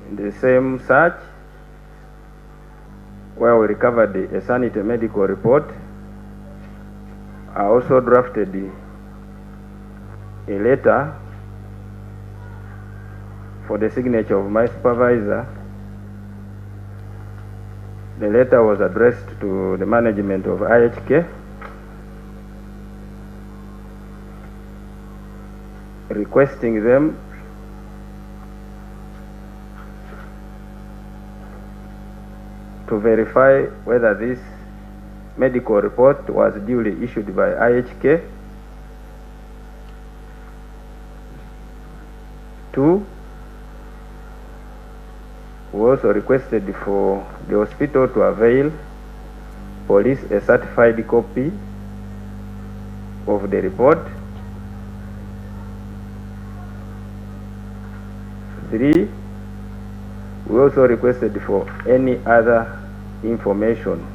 In the same search, where we recovered a sanitary medical report, I also drafted a letter for the signature of my supervisor. The letter was addressed to the management of IHK, requesting them to verify whether this medical report was duly issued by IHK. 2, we also requested for the hospital to avail police a certified copy of the report. 3, we also requested for any other information.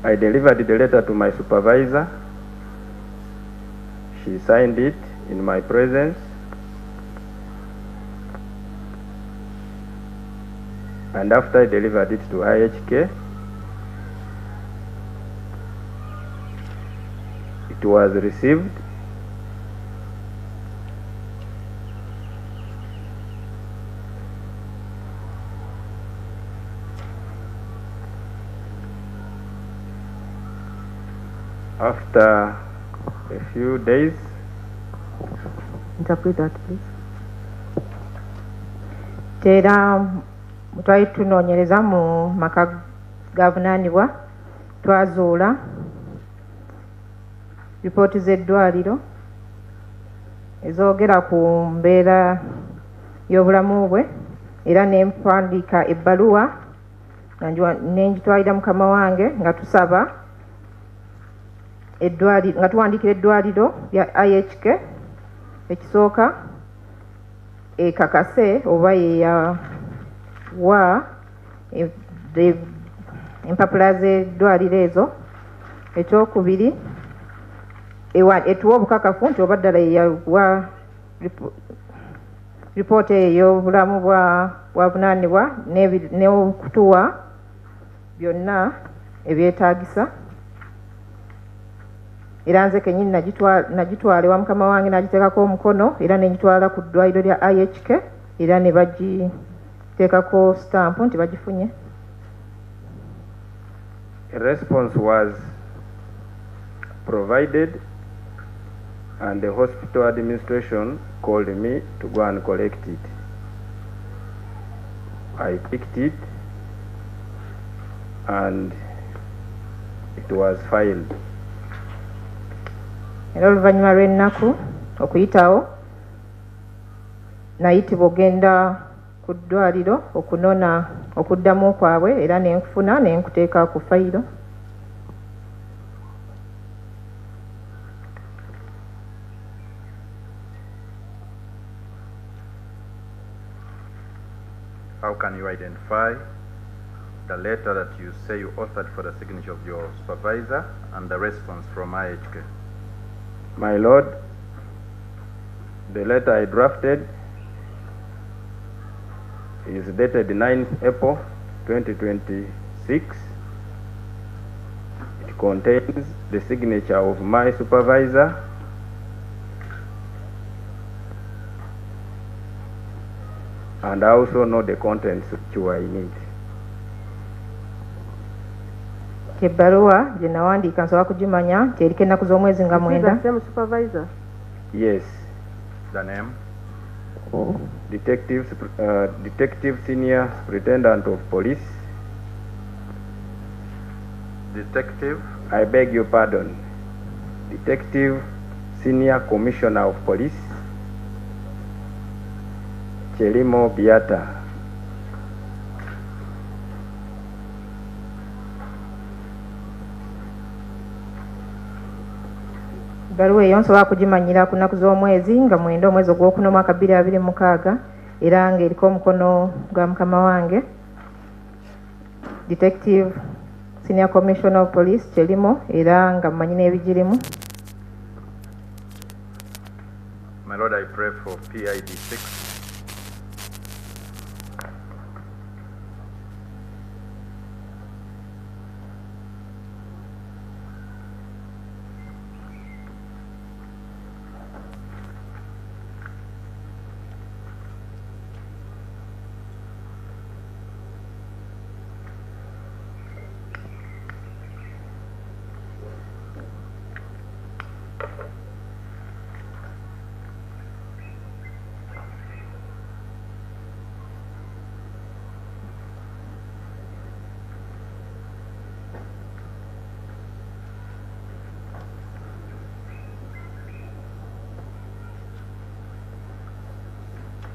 I delivered the letter to my supervisor. She signed it in my presence. And after I delivered it to IHK, it was received. After a few days, interpret that please. Tera twali tunoonyereza mu maka gavunaanibwa twazuula ripooti z'eddwaliro ezoogera ku mbeera y'obulamu bwe, era ne mpandiika ebbaluwa n'engitwalira mukama wange nga tusaba nga tuwandiikira eddwaliro lya IHK ekisooka ekakase oba yeyawa empapula z'eddwaliro ezo. Ekyokubiri etuwa obukakafu nti oba ddala yeyawa ripoota ey'obulamu bwavunaanibwa n'okutuwa byonna ebyetaagisa. Era nze kennyini nagitwala ewa mukama wange n'agiteekako omukono, era n'engitwala ku ddwaliro lya IHK, era ne bagiteekako stamp nti bagifunye. A response was provided and the hospital administration called me to go and collect it. I picked it and it was filed. Era oluvannyuma lw'ennaku okuyitawo nayitibwa ogenda ku ddwaliro okunona okuddamu kwabwe, era nenkufuna nenkuteeka ku fayiro. How can you identify the letter that you say you authored for the signature of your supervisor and the response from IHK? My Lord, the letter I drafted is dated 9th April 2026. It contains the signature of my supervisor and I also know the contents which were in it. Ebbaluwa gye nawandiika nsobola kugimanya nti eriko ennaku z'omwezi nga 9. Supervisor? Yes. The name? Detective Senior Superintendent of Police. Detective? I beg your pardon. Detective Senior Commissioner of Police, Chelimo Biata. Ebbaluwa eyo nsobola kugimanyira ku nnaku z'omwezi nga 9 omwezi ogw'okuna omwaka 2026, era ng'eriko omukono gwa mukama wange Detective Senior Commissioner of Police Chelimo era nga mmanyi n'ebigirimu. My Lord, I pray for PID 6.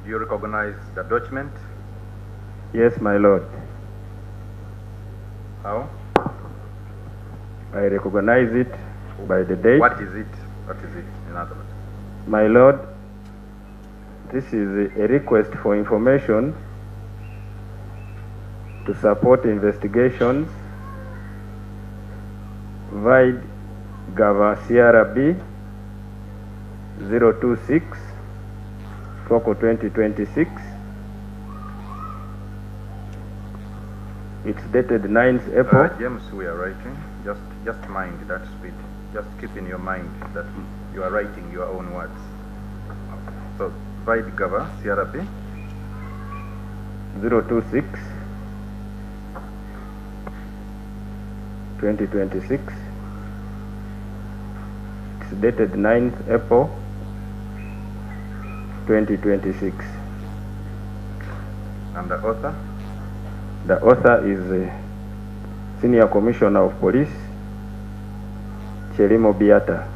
Do you recognize the document? Yes, my Lord. How? I recognize it by the date. What is it? What is it, in other words? My Lord, this is a request for information to support investigations via Gava CRB 026 Foco 2026. It's dated 9th April. James, we are writing. Just mind that speed. Just keep in your mind that you are writing your own words. So, Vide Gava, CRP 026 2026. It's dated 9th April 2026. And the author? The author is Senior Commissioner of Police Chelimo Biata.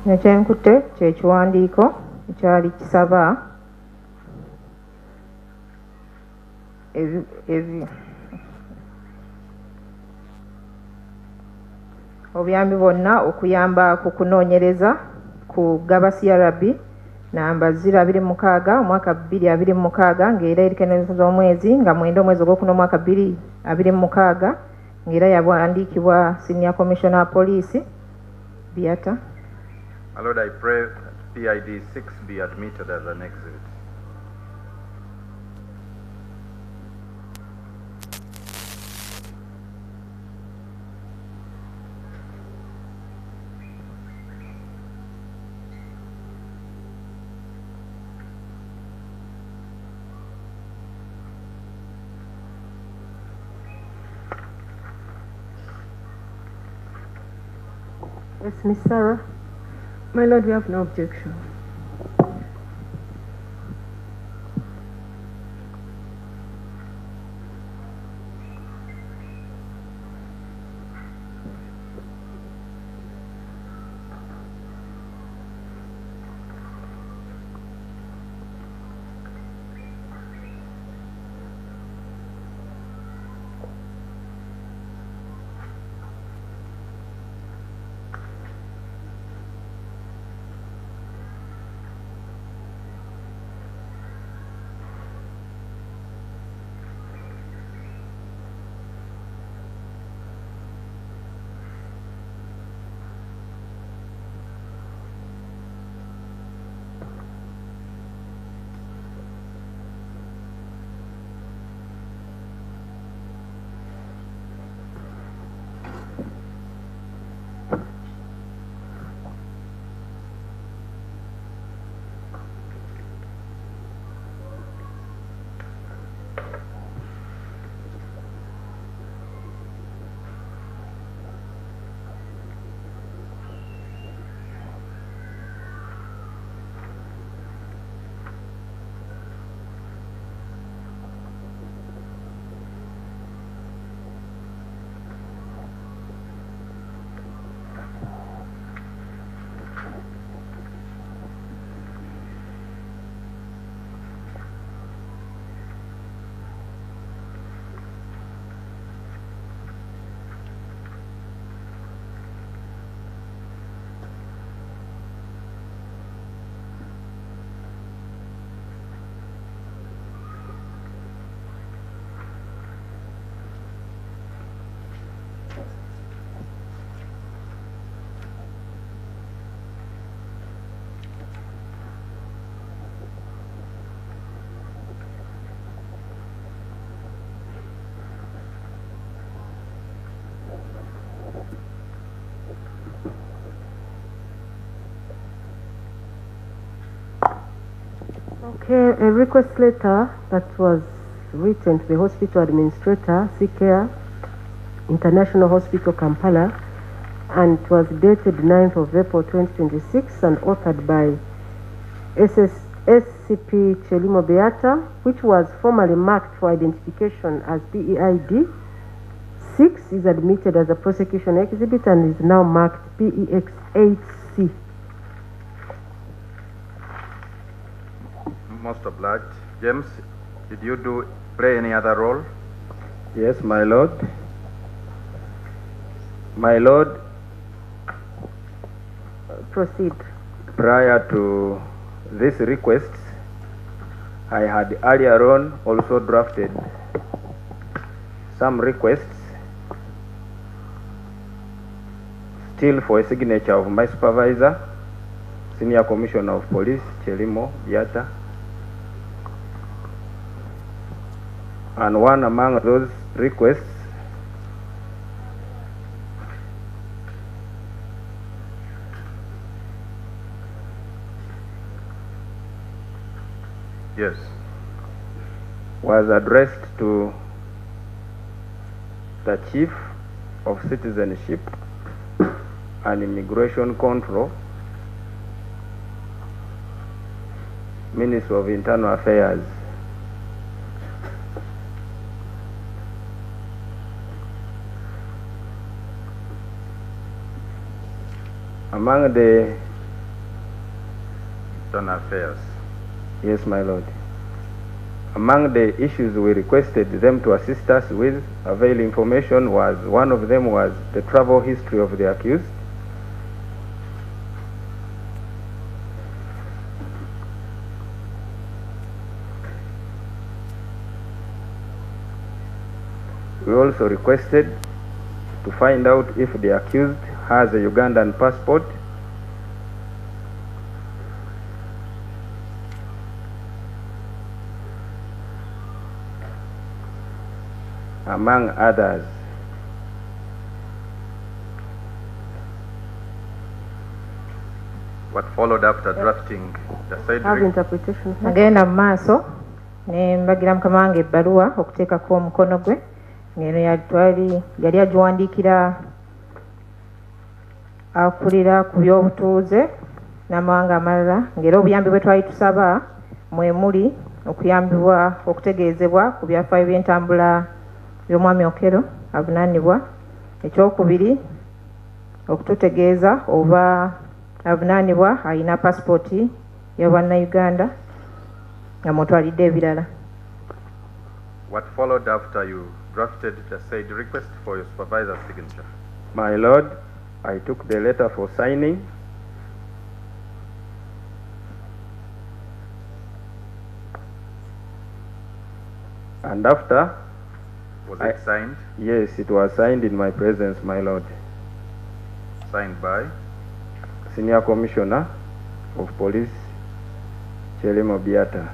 Nekyenkutte kyekiwandiiko ekyali kisaba obuyambi bwonna okuyamba ku kunoonyereza ku Gaba CRB namba 026 omwaka 2026 ng'era erikenezo z'omwezi nga 9 omwezi ogwokuna omwaka 2026 ng'era yawandiikibwa Senior Commissioner of Police Biata. My Lord, I pray that PID 6 be admitted as an exhibit. Yes, Miss Sarah. My Lord, we have no objection. a request letter that was written to the hospital administrator, CCare, International Hospital, Kampala, and it was dated 9th of April 2026 and authored by SCP Chelimo Beata, which was formerly marked for identification as PEID. 6 is admitted as a prosecution exhibit and is now marked PEX8C. Most obliged. James, did you play any other role? Yes, my lord. My lord, Proceed. prior to this request, I had earlier on also drafted some requests still for a signature of my supervisor, Senior Commissioner of Police, Chelimo Beata. And one among those requests Yes. was addressed to the Chief of Citizenship and Immigration Control, Ministry of Internal Affairs. Among the Internal Affairs. Yes, my lord. Among the issues we requested them to assist us with, avail information was, one of them was the travel history of the accused. We also requested to find out if the accused has a Ugandan passport, among others. What followed after drafting the said Have interpretation. Nagenda mu maaso ne mbagira mukama wange ebbaluwa okuteekako omukono gwe ngeno yali agiwandiikira akulira ku by'obutuuze n'amawanga amalala ng'era obuyambi bwe twali tusaba mwe muli okuyambibwa okutegeezebwa ku byafaayo by'entambula by'omwami Okello avunaanibwa. Ekyokubiri okututegeeza oba avunaanibwa alina pasipoti ya bannayuganda nga mutwalidde ebirala. What followed after you drafted the said request for your supervisor's signature? My lord, I took the letter for signing. And after, Was it signed? yes, it was signed in my presence, my lord. Signed by? Senior Commissioner of Police, Chelimo Beata.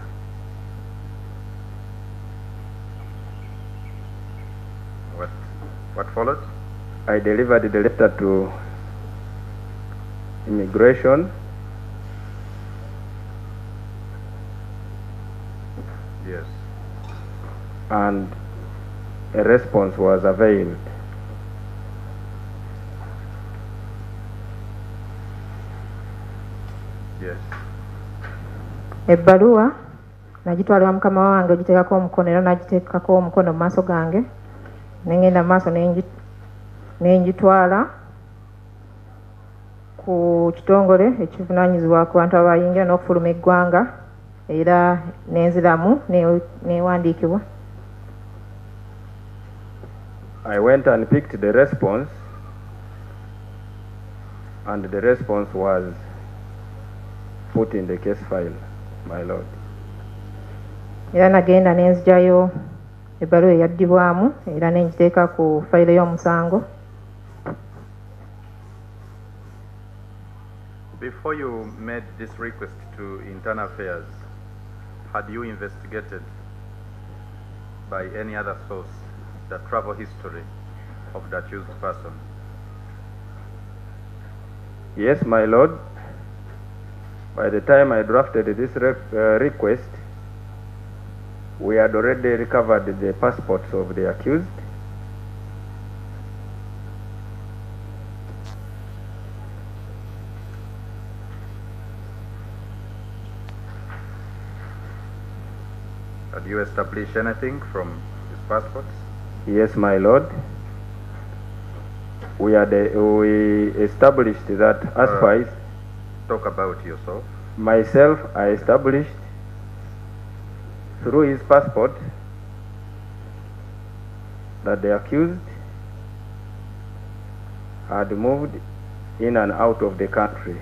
What followed? I delivered the letter to Immigration. Yes. And a response was availed. Yes. Ebbaluwa nagitwalira mukama wange ogiteekako omukono era nagiteekako omukono mu maaso gange nengenda mu maaso nengitwala ku kitongole ekivunaanyizibwa ku bantu abayingira n'okufuluma eggwanga era nenziramu newandiikibwa. I went and picked the response, and the response was put in the case file, my lord. Era nagenda nenzigyayo ebbaluwa eyaddibwamu era nengiteeka ku fayiro y'omusango. Before you made this request to Internal Affairs, had you investigated by any other source the travel history of the accused person? Yes, my lord. By the time I drafted this request, We had already recovered the passports of the accused. Had you established anything from his passports? Yes, my lord. We established that as far as Talk about yourself. myself, I established through his passport that the accused had moved in and out of the country.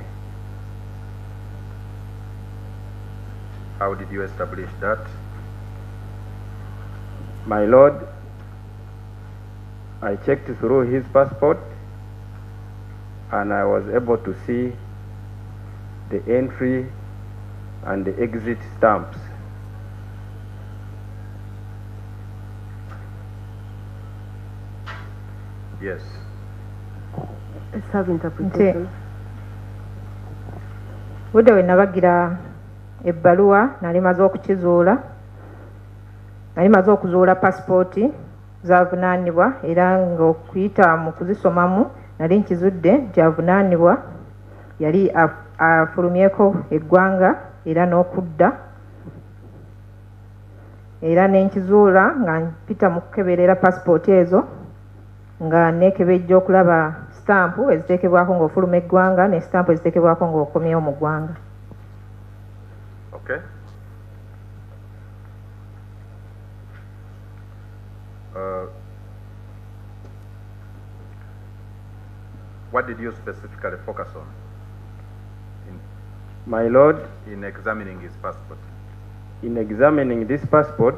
How did you establish that? My lord, I checked through his passport and I was able to see the entry and the exit stamps. Yes. Let's have interpretation. budde we nabagira ebbaluwa nali maze okuzuula passport zavunaanibwa era ng'okuyita mu kuzisomamu nali nkizudde gyavunaanibwa yali afulumyeko eggwanga era n'okudda era n'enkizuula nga mpita mu kukeberera passport ezo nga neekebejja okulaba stampu eziteekebwako ng'ofuluma eggwanga ne stampu eziteekebwako ng'okomyewo mu ggwanga. Okay. What did you specifically focus on My lord, in examining his passport? in examining this passport,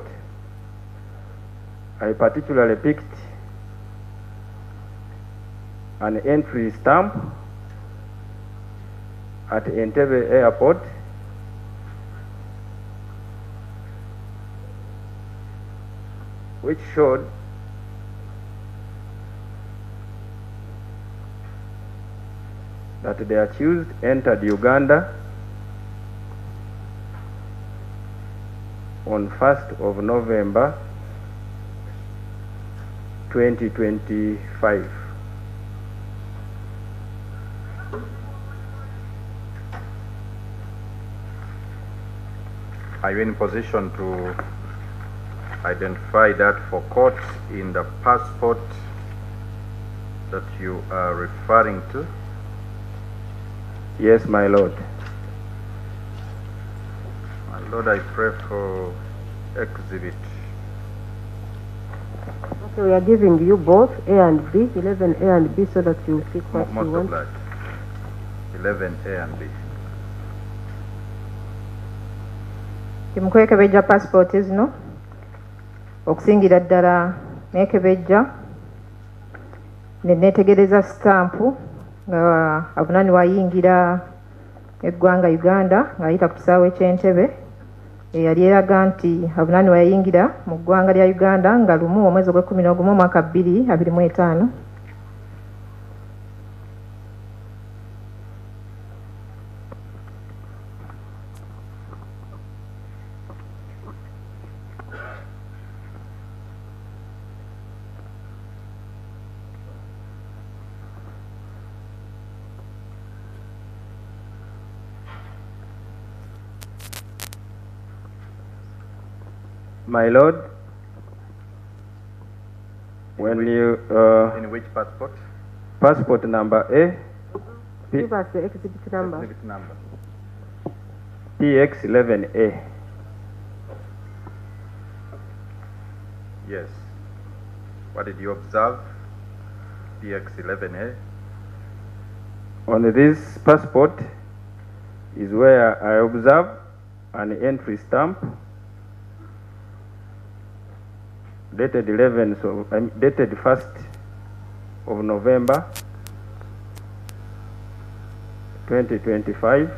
I particularly picked an entry stamp at Entebbe Airport which showed that the accused entered Uganda on 1st of November 2025. Are you in position to identify that for court in the passport that you are referring to? Yes, my lord. My Lord, I pray for exhibit. Okay, we are giving you both A and B, 11A and B, so that you pick what you Most want. obliged. 11A and B. Kimukwekebejja passport zino okusingira ddala neekebejja ne neetegereza stampu nga avunaanibwa ayingira eggwanga Uganda ng'ayita ku kisaawe ky'Entebbe eyali eraga nti avunaanibwa yayingira mu ggwanga lya Uganda nga lumu omwezi ogw'ekkumi n'ogumu omwaka 2025. My lord, when you In which passport? passport number A, Give us the exhibit number. Exhibit number. PX11A. Yes. What did you observe? PX11A. On this passport is where I observe an entry stamp dated 1st of November 2025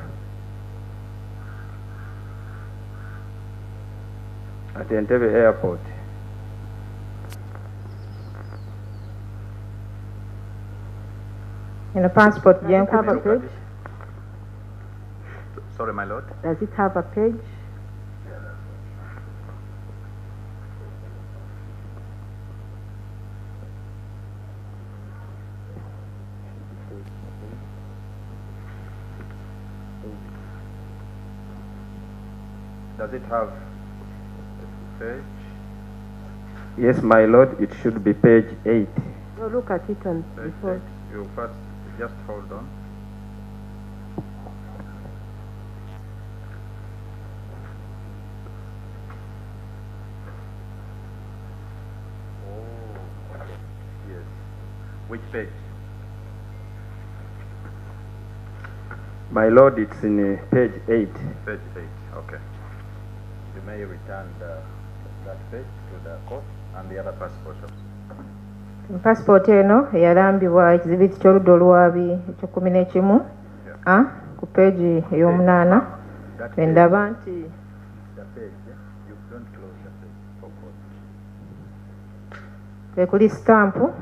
at Entebbe Airport. In a passport Does it have a gyenkubye page? Sorry, my Lord. Does it have a page? Does it have a page? Yes, my lord, it should be page 8. No, look at it on Page before. 8. You first just hold on. Oh, yes. Which page? My lord, it's in page 8. Page 8, okay. You may return that page to the court and the other passport officer. Passport eno eyalambibwa ekizibiti ky'oludda olwabi eky'ekkumi n'ekimu ku peegi ey'omunaana endaba nti The page, yeah? You don't close the page for court. kuli sitampu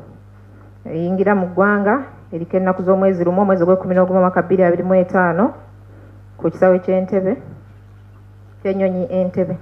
eyingira mu ggwanga eriko ennaku z'omwezi lumu omwezi ogw'ekkumi n'ogumu omwaka 2025 ku kisaawe ky'Entebbe ky'ennyonyi Entebbe.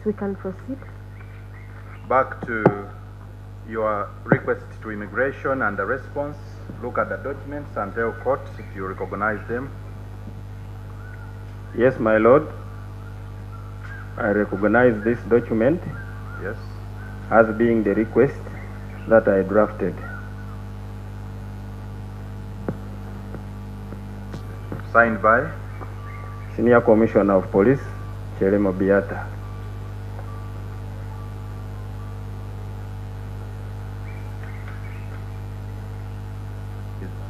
We can proceed. Back to your request to immigration and the response. Look at the documents and tell court if you recognize them. Yes, my lord, I recognize this document Yes. as being the request that I drafted. Signed by Senior Commissioner of Police, Cheremo Biata.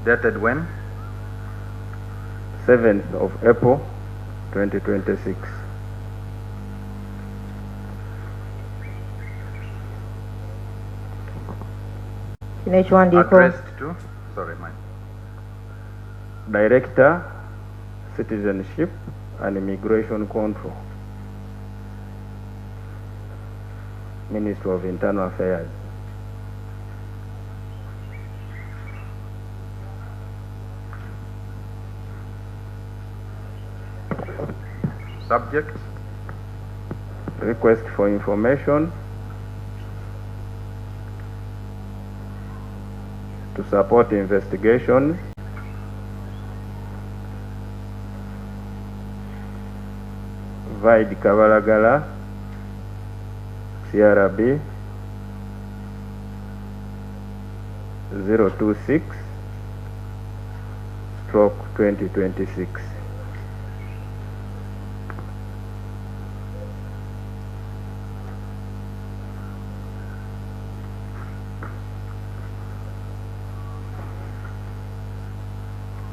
dated when? 7th of April, 2026. Kino ekiwandiiko Addressed to? Sorry, mine. Director, Citizenship and Immigration Control, Ministry of Internal Affairs. Subject? Request for information to support investigation Vaid Kabalagala, CRB 026/2026.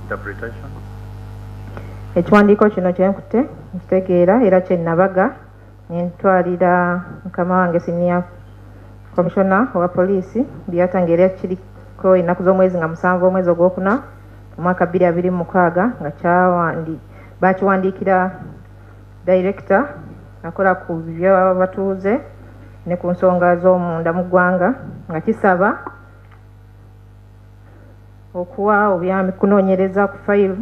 Interpretation? ekiwandiiko kino kyenkutte nkitegeera era kyennabaga nentwalira mukama wange senior commissioner owa poliisi Biata ngeri kiriko ennaku z'omwezi nga 7 omwezi ogwokuna omwaka 2026 nga bakiwandiikira director akola ku byabatuuze ne ku nsonga z'omunda mu ggwanga nga kisaba okuwa obuyambi kunoonyereza ku file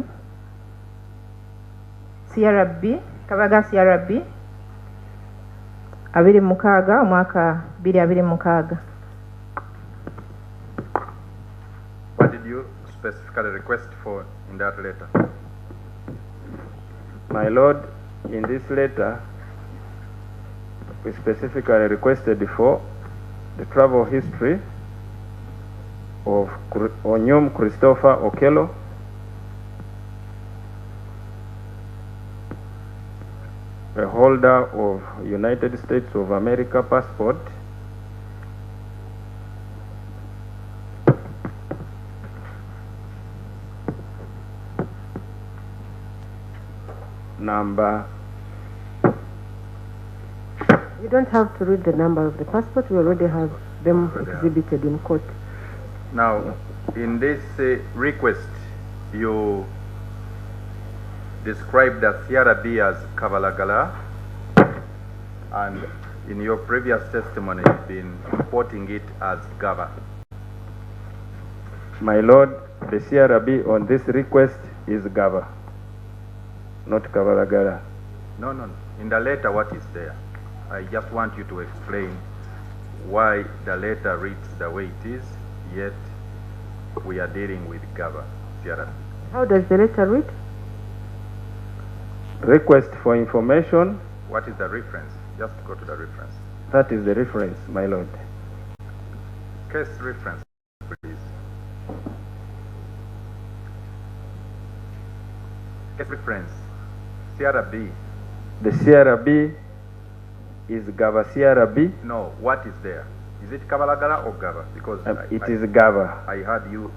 CRB Kabaga CRB 26 omwaka 2026. What did you specifically request for in that letter? My Lord, in this letter, we specifically requested for the travel history of Onyum Christopher Okello, a holder of United States of America passport, number. You don't have to read the number of the passport. We already have them exhibited in court. Now, in this request, you described the CRB as Kabalagala, and in your previous testimony, you've been reporting it as Gaba. My Lord, the CRB on this request is Gaba, not Kabalagala. No, no, no. In the letter, what is there? I just want you to explain why the letter reads the way it is, yet we are dealing with Gaba, CRB. How does the letter read? Request for information. What is the reference? Just go to the reference. That is the reference, my Lord. Case reference, please. Case reference, CRB. The CRB is Gaba CRB. No, what is there? Is it Kabalagala or Gaba? Because It is Gaba. I heard you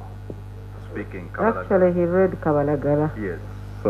speaking Kabalagala. Actually, he read Kabalagala. Yes.